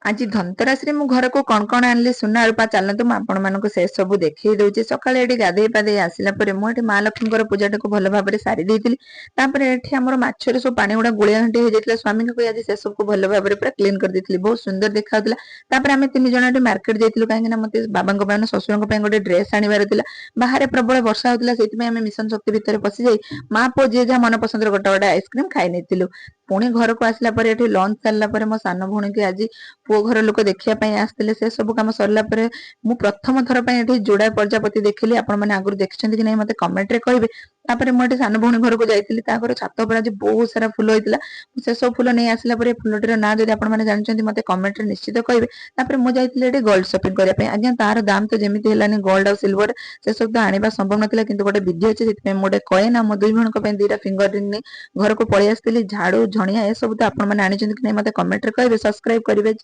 आज धनतेरस रे मु घर को कौन कौन आनली सुना रूपा चलतु आपण से सब देखई दउची। सकाळे एठी गाधेई पाधेई आसिला परे मु एठी माँ लक्ष्मीकर पूजाटा को भल भाबरे सारी देइतिली। तापर एठी हमर माछरे सब पानी गुडा गुलिया घंटे हो जाइतला। स्वामी को आज से सब को भल भाबरे पूरा क्लीन कर देइतिली। बहुत सुंदर देखाउतला। तापर आमे तीन जण एठी मार्केट जाइतिलु काहे ना मते बाबांको पाइन ससुरंको पाइन गोटे ड्रेस आनिबार थिला। बाहरे प्रबल वर्षा होतला सेति में आमे मिशन शक्ति भितर पसि जाई माँ पो जे जा मन पसंद गोटा गोटा आइसक्रीम खाइ नेतिलु। पुणी घर को आसला परे एठी लंच सारला परे मो सान भौणी के आज पुओ घर लोक देखिया पई आस्तिले। से सब काम सरला परे मु प्रथम थर पई एठी जोड़ा प्रजापति देखिली। आपण माने आगुर देखछन्ती कि नै मते कमेंट रे कहबे। तापरे मु एठी सान भौणी घर को जाइतिली। ता घर छात पर आज बहुत सारा फूल होइतिला। से सब फूल नै आसला परे फूलटीर ना जदि आपण माने जानछन्ती मते कमेंट रे निश्चित कहबे। तापरे मु जाइतिली एठी गोल्ड शॉपिंग करिया पई। आज्ञा तार दाम तो जेमिति हेलानी गोल्ड और सिल्वर से सब तो आनिबा संभव नथिला, किंतु गोटे विधि अछि जेति पे मोडे कॉइन आ मो दुई भणको पे दीटा फिंगर रिंग घर को पळि आस्तिली। झाड़ू झणिया ए सब तो आपण माने आनिछन्ती कि नै मते कमेंट रे कहबे। सब्सक्राइब करिवे।